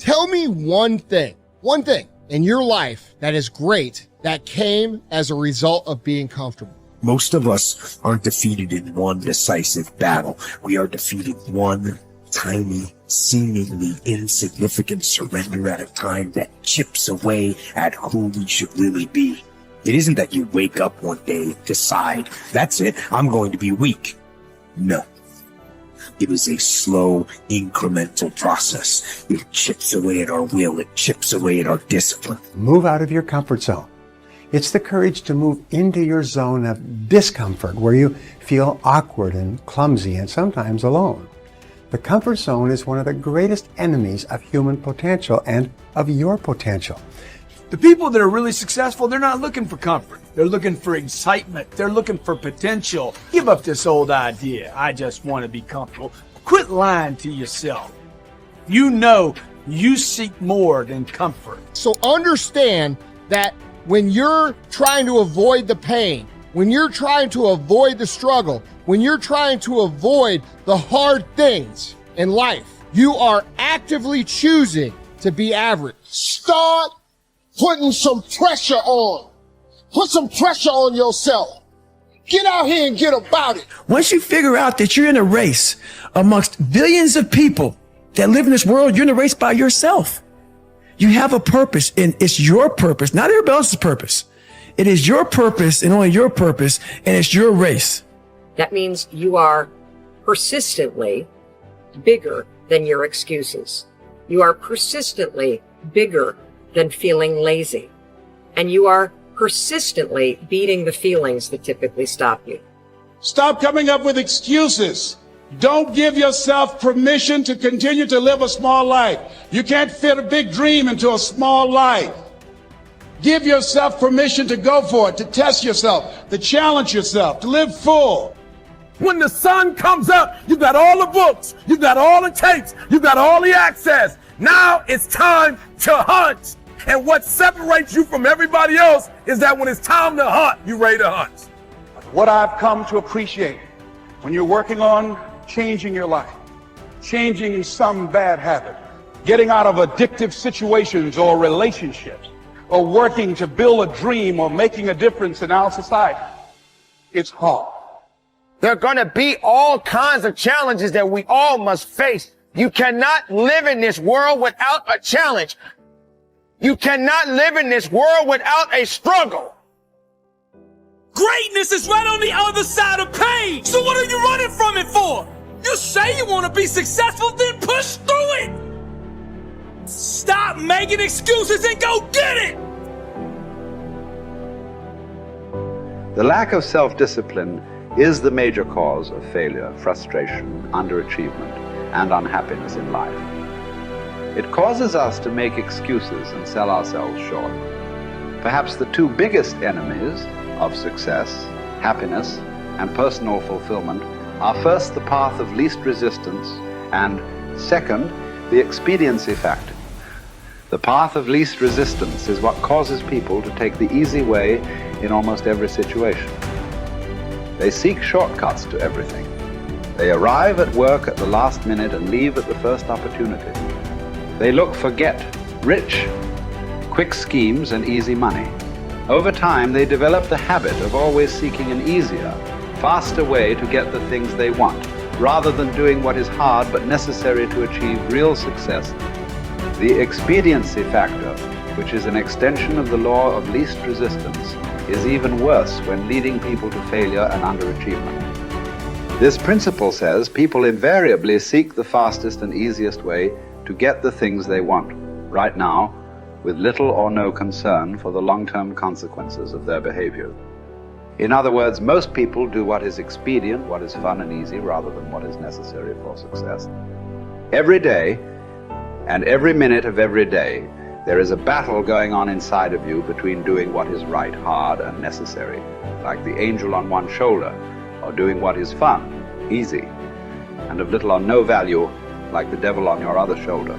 Tell me one thing in your life that is great that came as a result of being comfortable. Most of us aren't defeated in one decisive battle. We are defeated one tiny, seemingly insignificant surrender at a time that chips away at who we should really be. It isn't that you wake up one day, decide, that's it, I'm going to be weak. No. It is a slow, incremental process. It chips away at our will. It chips away at our discipline. Move out of your comfort zone. It's the courage to move into your zone of discomfort where you feel awkward and clumsy and sometimes alone. The comfort zone is one of the greatest enemies of human potential and of your potential. The people that are really successful, they're not looking for comfort. They're looking for excitement. They're looking for potential. Give up this old idea, I just want to be comfortable. Quit lying to yourself. You know you seek more than comfort. So understand that when you're trying to avoid the pain, when you're trying to avoid the struggle, when you're trying to avoid the hard things in life, you are actively choosing to be average. Start putting some pressure on. Put some pressure on yourself. Get out here and get about it. Once you figure out that you're in a race amongst billions of people that live in this world, you're in a race by yourself. You have a purpose, and it's your purpose, not everybody else's purpose. It is your purpose and only your purpose, and it's your race. That means you are persistently bigger than your excuses. You are persistently bigger than feeling lazy. And you are persistently beating the feelings that typically stop you. Stop coming up with excuses. Don't give yourself permission to continue to live a small life. You can't fit a big dream into a small life. Give yourself permission to go for it, to test yourself, to challenge yourself, to live full. When the sun comes up, you've got all the books, you've got all the tapes, you've got all the access. Now it's time to hunt. And what separates you from everybody else is that when it's time to hunt, you're ready to hunt. What I've come to appreciate when you're working on changing your life, changing some bad habit, getting out of addictive situations or relationships, or working to build a dream or making a difference in our society, it's hard. There are going to be all kinds of challenges that we all must face. You cannot live in this world without a challenge. You cannot live in this world without a struggle. Greatness is right on the other side of pain. So what are you running from it for? You say you want to be successful, then push through it. Stop making excuses and go get it. The lack of self-discipline is the major cause of failure, frustration, underachievement, and unhappiness in life. It causes us to make excuses and sell ourselves short. Perhaps the two biggest enemies of success, happiness, and personal fulfillment are first the path of least resistance and second, the expediency factor. The path of least resistance is what causes people to take the easy way in almost every situation. They seek shortcuts to everything. They arrive at work at the last minute and leave at the first opportunity. They look for get-rich, quick schemes and easy money. Over time, they develop the habit of always seeking an easier, faster way to get the things they want, rather than doing what is hard but necessary to achieve real success. The expediency factor, which is an extension of the law of least resistance, is even worse when leading people to failure and underachievement. This principle says people invariably seek the fastest and easiest way to get the things they want, right now, with little or no concern for the long-term consequences of their behavior. In other words, most people do what is expedient, what is fun and easy, rather than what is necessary for success. Every day, and every minute of every day, there is a battle going on inside of you between doing what is right, hard, and necessary, like the angel on one shoulder, or doing what is fun, easy, and of little or no value, like the devil on your other shoulder.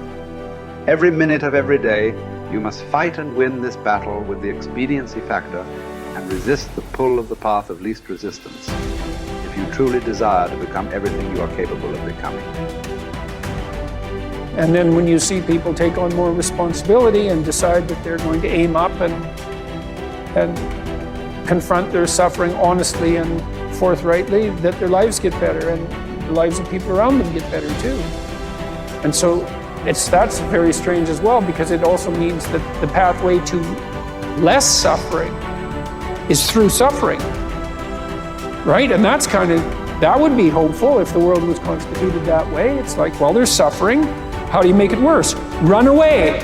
Every minute of every day, you must fight and win this battle with the expediency factor and resist the pull of the path of least resistance if you truly desire to become everything you are capable of becoming. And then when you see people take on more responsibility and decide that they're going to aim up and confront their suffering honestly and forthrightly, that their lives get better and the lives of people around them get better too. And so that's very strange as well, because it also means that the pathway to less suffering is through suffering, right? And that would be hopeful if the world was constituted that way. It's like, well, there's suffering. How do you make it worse? Run away.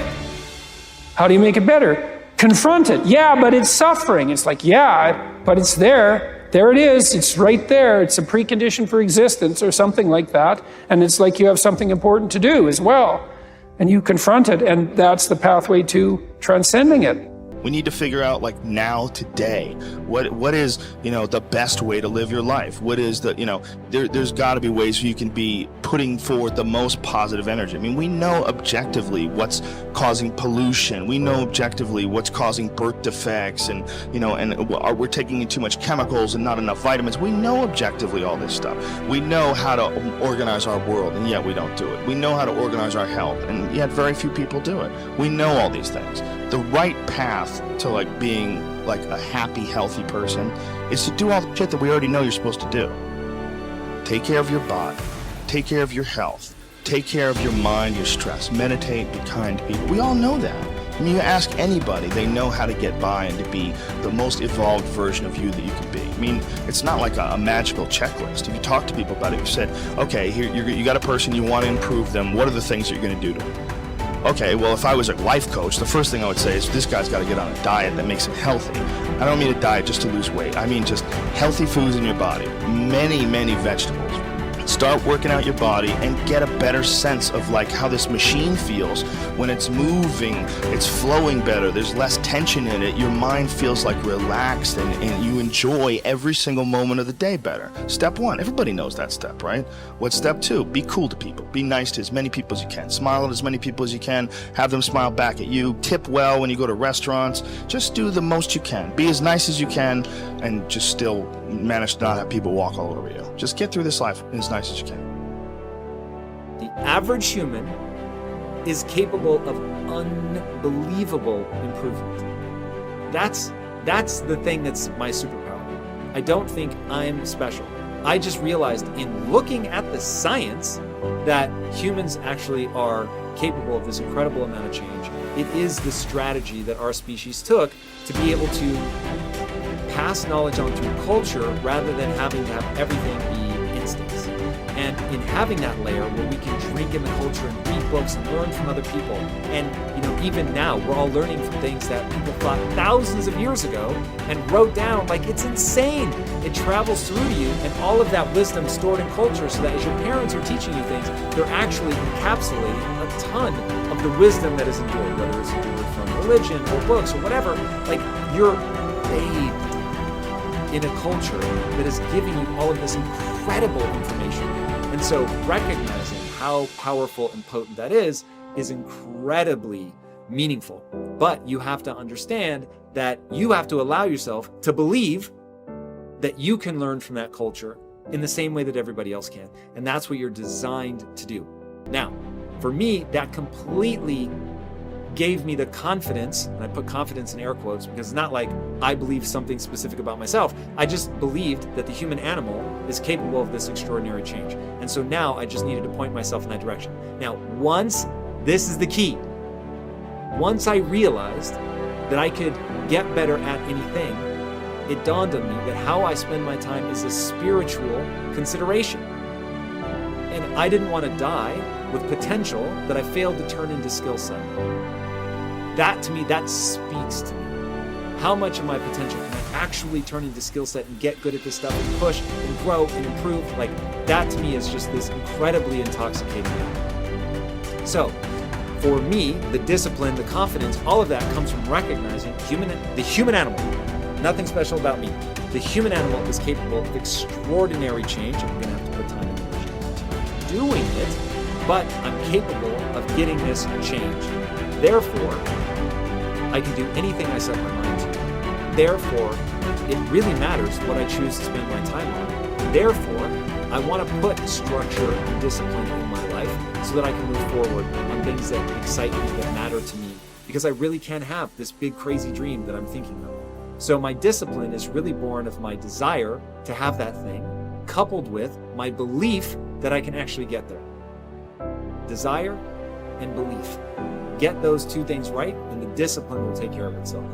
How do you make it better? Confront it. Yeah, but it's suffering. It's like, yeah, but it's there. There it is. It's right there. It's a precondition for existence or something like that. And it's like you have something important to do as well. And you confront it, and that's the pathway to transcending it. We need to figure out, like, now, today, what is, the best way to live your life? What is the, there's got to be ways you can be putting forward the most positive energy. I mean, we know objectively what's causing pollution. We know objectively what's causing birth defects, and we're taking in too much chemicals and not enough vitamins. We know objectively all this stuff. We know how to organize our world, and yet we don't do it. We know how to organize our health, and yet very few people do it. We know all these things. The right path to being a happy, healthy person is to do all the shit that we already know you're supposed to do. Take care of your body, take care of your health, take care of your mind, your stress, meditate, be kind to people. We all know that. I mean, you ask anybody, they know how to get by and to be the most evolved version of you that you can be. I mean, it's not like a magical checklist. If you talk to people about it, you said, okay, here you got a person, you want to improve them. What are the things that you're going to do to them? Okay, well, if I was a life coach, the first thing I would say is this guy's got to get on a diet that makes him healthy. I don't mean a diet just to lose weight. I mean just healthy foods in your body. Many, many vegetables. Start working out your body and get a better sense of how this machine feels when it's moving, it's flowing better, there's less tension in it, your mind feels relaxed and you enjoy every single moment of the day better. Step 1, everybody knows that step, right? What's step 2? Be cool to people. Be nice to as many people as you can. Smile at as many people as you can. Have them smile back at you. Tip well when you go to restaurants. Just do the most you can. Be as nice as you can and just still manage to not have people walk all over you. Just get through this life as nice as you can. The average human is capable of unbelievable improvement. That's the thing that's my superpower. I don't think I'm special. I just realized in looking at the science that humans actually are capable of this incredible amount of change. It is the strategy that our species took to be able to pass knowledge on through culture rather than having to have everything be instincts. And in having that layer where we can drink in the culture and read books and learn from other people, and even now we're all learning from things that people thought thousands of years ago and wrote down. It's insane. It travels through to you, and all of that wisdom stored in culture, so that as your parents are teaching you things, they're actually encapsulating a ton of the wisdom that is endured, whether it's endured from religion or books or whatever. You're bathed in a culture that is giving you all of this incredible information. And so recognizing how powerful and potent that is incredibly meaningful. But you have to understand that you have to allow yourself to believe that you can learn from that culture in the same way that everybody else can. And that's what you're designed to do. Now, for me, that completely gave me the confidence, and I put confidence in air quotes because it's not like I believe something specific about myself. I just believed that the human animal is capable of this extraordinary change. And so now I just needed to point myself in that direction. Now, this is the key. Once I realized that I could get better at anything, it dawned on me that how I spend my time is a spiritual consideration. And I didn't want to die with potential that I failed to turn into skill set. That to me, that speaks to me. How much of my potential can I actually turn into skill set and get good at this stuff and push and grow and improve? That to me is just this incredibly intoxicating thing. So for me, the discipline, the confidence, all of that comes from recognizing the human animal. Nothing special about me. The human animal is capable of extraordinary change. I'm going to have to put time and energy into doing it, but I'm capable of getting this change. Therefore, I can do anything I set my mind to. Therefore, it really matters what I choose to spend my time on. Therefore, I want to put structure and discipline in my life so that I can move forward on things that excite me, that matter to me, because I really can have this big crazy dream that I'm thinking of. So my discipline is really born of my desire to have that thing, coupled with my belief that I can actually get there. Desire and belief. Get those two things right, and the discipline will take care of itself.